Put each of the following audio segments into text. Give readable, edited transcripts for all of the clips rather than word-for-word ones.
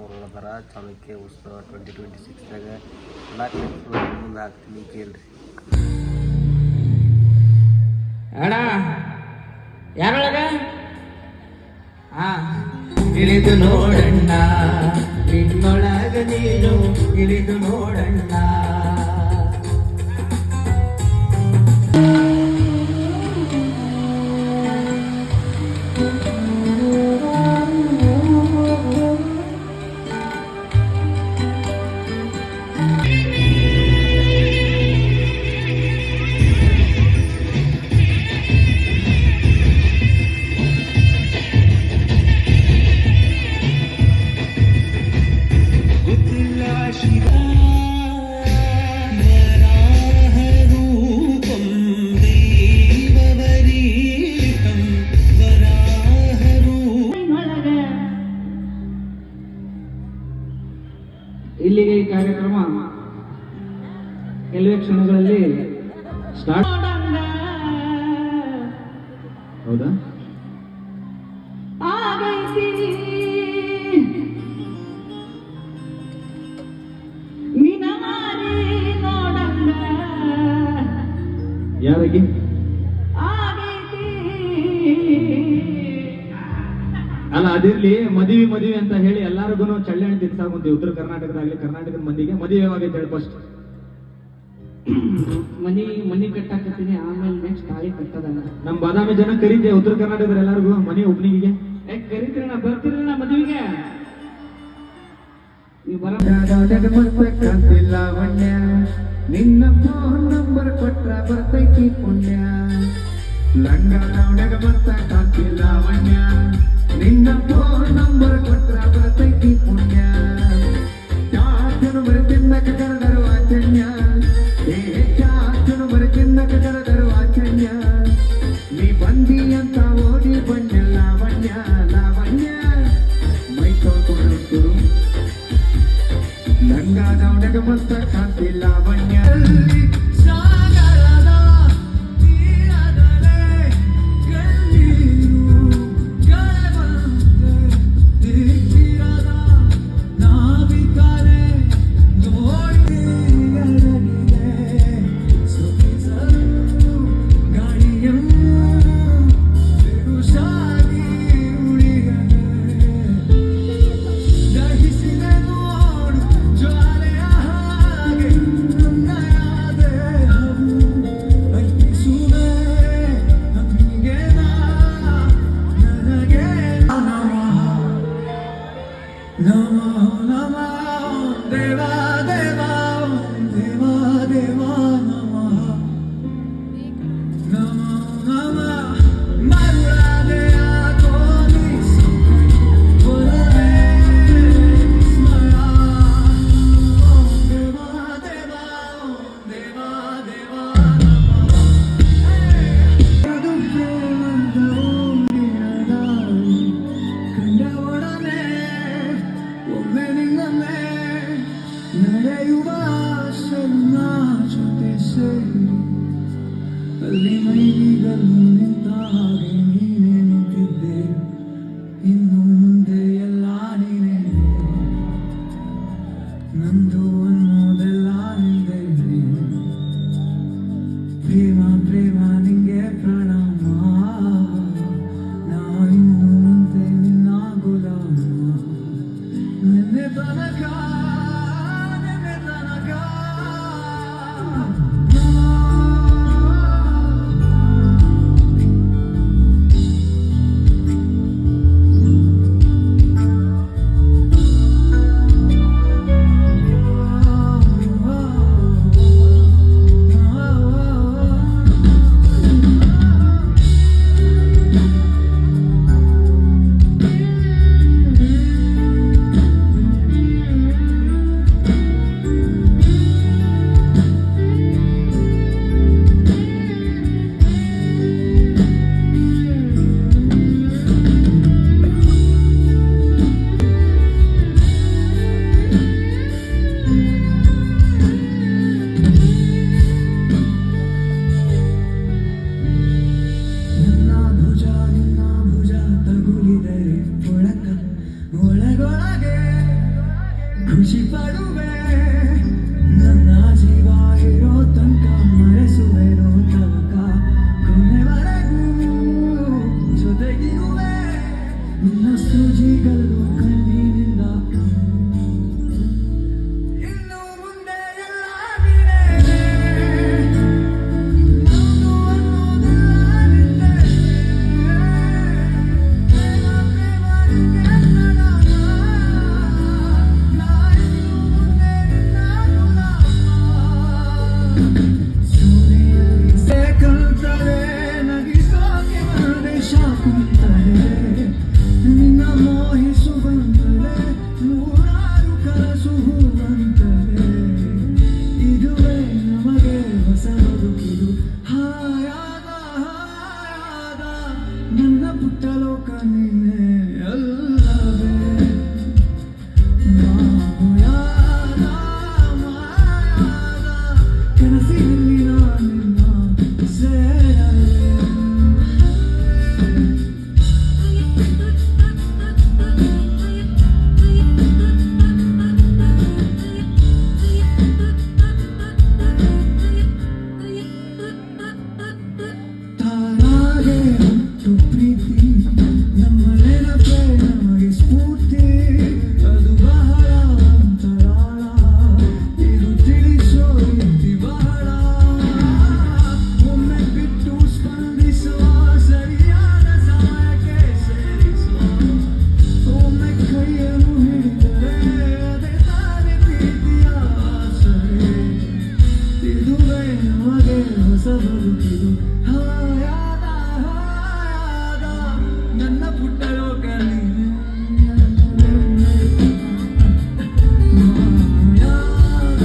ನೋಡೋದಾರ ಚಾಲುಕ್ಯ ಉತ್ಸವ 2026ದಾಗ ಎಲ್ಲ ಮುಂದೆ ಹಾಕ್ತೀನಿ ಕೇಳ್ರಿ. ಅಣ್ಣ ಯಾರೊಳಗ ಇಳಿದು ನೋಡಣ್ಣ ನಿನ್ನೊಳಗ ನೀನು ಇಳಿದು ನೋಡಣ್ಣ. ಇಲ್ಲಿಗೆ ಈ ಕಾರ್ಯಕ್ರಮ ಕೆಲವೇ ಕ್ಷಣಗಳಲ್ಲಿ ಸ್ಟಾರ್ಟ್. ಹೌದಾ? ಯಾರಿಗೆ ಅಲ್ಲ ಅದಿರ್ಲಿ, ಮದುವೆ ಅಂತ ಹೇಳಿ ಎಲ್ಲಾರಿಗೂ ಚಳ್ಳಣ್ಣೆ ತಿನ್ಸಾಕೊಂತೀವಿ. ಉತ್ತರ ಕರ್ನಾಟಕದಾಗ್ಲಿ ಕರ್ನಾಟಕದ ಮಂದಿಗೆ ಮದುವೆ ಆಗೈತೆ ಹೇಳಿ ಫಸ್ಟ್ ಮನಿ ಕಟ್ಟಾಕತ್ತೀನಿ, ಆಮೇಲೆ ನೆಕ್ಸ್ಟ್ ತಾಳಿ ಕಟ್ಟದ. ನಮ್ ಬಾದಾಮಿ ಜನ ಕರೀತೇವೆ ಉತ್ತರ ಕರ್ನಾಟಕದ ಎಲ್ಲರಿಗೂ ಮನಿ ಒಬ್ನಿಗೆ ಕರಿತೀರಣ್ಣ, ಬರ್ತೀರಣ್ಣ ಮದುವೆಗೆ. ನೀವು ಲಾವಣ್ಯ ನಿನ್ನ ಫೋನ್ ನಂಬರ್ ಕೊಟ್ರ ಬರ್ತೈತಿ ಪುಣ್ಯ. ಲಂಗ ದಾವಣಗ ಮತ್ತ ಕಾಂತಿ ಲಾವಣ್ಯ ನಿನ್ನ ಫೋನ್ ನಂಬರ್ ಕೊಟ್ರ ಬರ್ತೈತಿ ಪುಣ್ಯ. ಚಾಚನು ಬರತಿನ್ನಕ ಕರೆದರು ವಾಚನ್ಯ, ಚಾಚನು ಬರತಿನ್ನಕ ಕರೆದರು ವಾಚನ್ಯ. ನೀ ಬಂದಿ ಅಂತ ಓಡಿ ಬಣ್ಣ ಲಾವಣ್ಯ ಲಾವಣ್ಯ ಮೈ ತೊಳ್ಕೊಂಡು ಲಂಗ ದಾವಣಗ ಮತ್ತ ಕಾಂತಿ ಲಾವಣ್ಯ. ಅಲ್ಲಿ ಮೈಲಿಗಲು ನಿಂತ ಹಾಗೆ ನೀನೇ ನಿಂತಿದ್ದೆ, ಇನ್ನು ಮುಂದೆ ಎಲ್ಲ ನೀನೇ, ನಂದು ಅನ್ನೋದೆಲ್ಲ ನಿಂದೆ. ಪ್ರೇಮ ಪ್ರೇಮ ನಿಂಗೆ ಪ್ರಣಾಮ, ನಾ ಇನ್ನು ಮುಂದೆ ನಿನ್ನ ಗುಲಾಮ. ನಿನ್ನೆ ತನಕ ನಮಗೆ ಹೊಸ ಬದುಕಿದು ಹಾಯಾದ ಹಾಯಾದ ನನ್ನ ಪುಟ್ಟ ಲೋಕ ನೀನೆ. ಮಾಯಾದ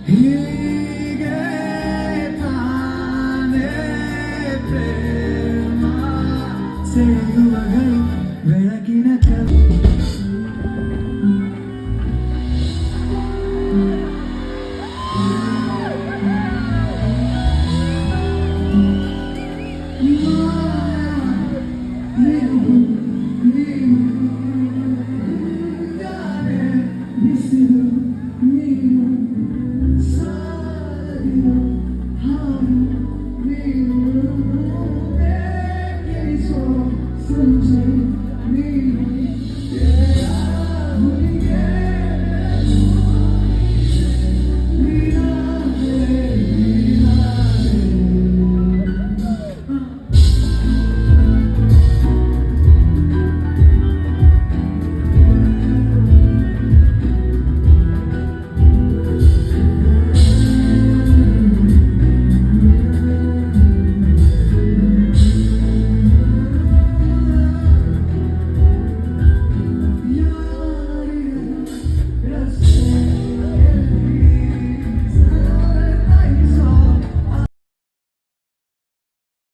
ಹೀಗೆ ತಾನೇ ಪ್ರೇಮ ಸೆಳೆಯುವಗಳು ಬೆಳಕಿನ ಕವಿ. ಬಿಸಿಲು ನೀನು